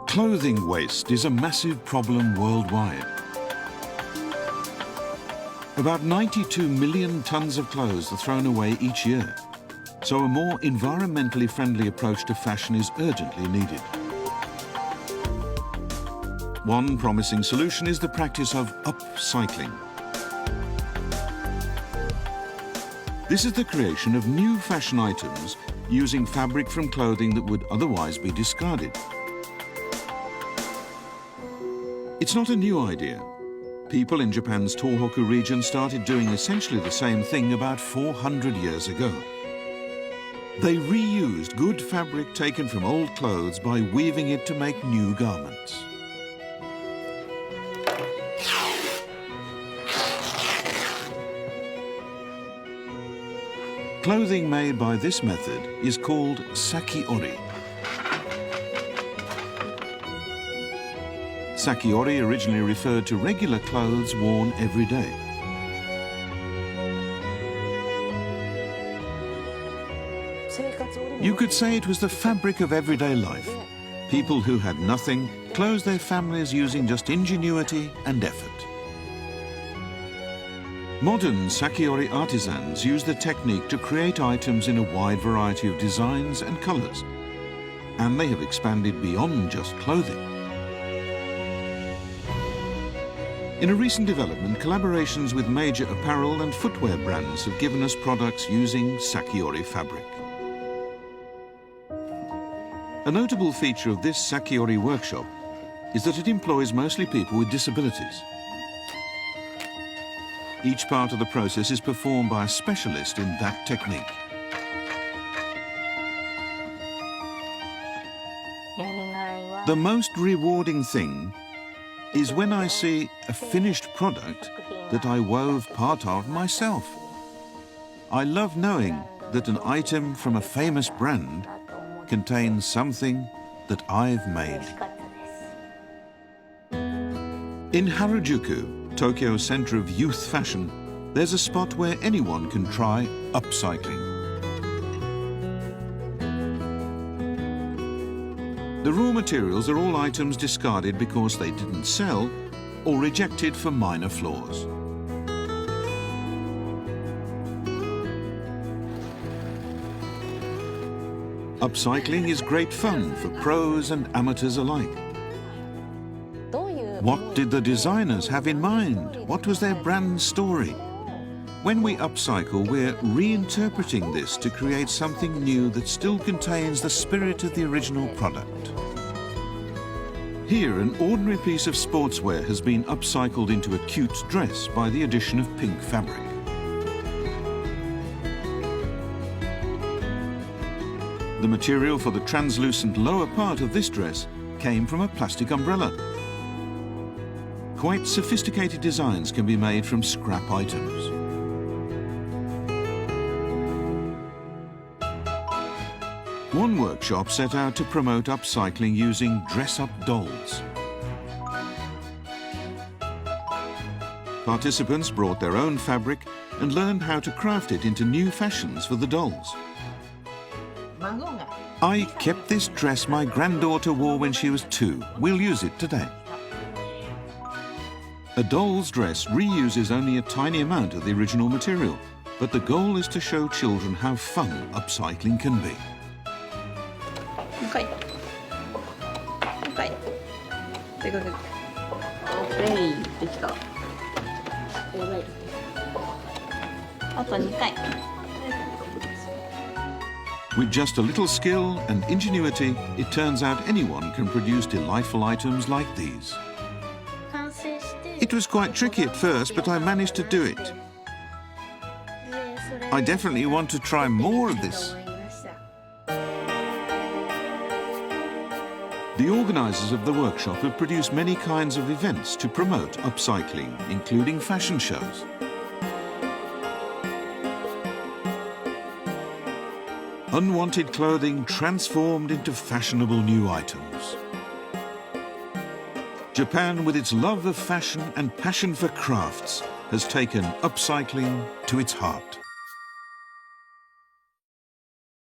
Clothing waste is a massive problem worldwide. About 92 million tons of clothes are thrown away each year, so a more environmentally friendly approach to fashion is urgently needed. One promising solution is the practice of upcycling. This is the creation of new fashion items using fabric from clothing that would otherwise be discarded. It's not a new idea. People in Japan's Tohoku region started doing essentially the same thing about 400 years ago. They reused good fabric taken from old clothes by weaving it to make new garments. Clothing made by this method is called sakiori. Sakiori originally referred to regular clothes worn every day. You could say it was the fabric of everyday life. People who had nothing clothed their families using just ingenuity and effort. Modern sakiori artisans use the technique to create items in a wide variety of designs and colors, and they have expanded beyond just clothing. In a recent development, collaborations with major apparel and footwear brands have given us products using sakiori fabric. A notable feature of this sakiori workshop is that it employs mostly people with disabilities. Each part of the process is performed by a specialist in that technique. The most rewarding thing is when I see a finished product that I wove part of myself. I love knowing that an item from a famous brand contains something that I've made. In Harajuku, Tokyo's center of youth fashion, there's a spot where anyone can try upcycling. The raw materials are all items discarded because they didn't sell or rejected for minor flaws. Upcycling is great fun for pros and amateurs alike. What did the designers have in mind? What was their brand story? When we upcycle, we're reinterpreting this to create something new that still contains the spirit of the original product. Here, an ordinary piece of sportswear has been upcycled into a cute dress by the addition of pink fabric. The material for the translucent lower part of this dress came from a plastic umbrella. Quite sophisticated designs can be made from scrap items. One workshop set out to promote upcycling using dress-up dolls. Participants brought their own fabric and learned how to craft it into new fashions for the dolls. I kept this dress my granddaughter wore when she was 2. We'll use it today. A doll's dress reuses only a tiny amount of the original material, but the goal is to show children how fun upcycling can be. できた。あと2回。 With just a little skill and ingenuity, it turns out anyone can produce delightful items like these. It was quite tricky at first, but I managed to do it. I definitely want to try more of this. The organisers of the workshop have produced many kinds of events to promote upcycling, including fashion shows. Unwanted clothing transformed into fashionable new items. Japan, with its love of fashion and passion for crafts, has taken upcycling to its heart.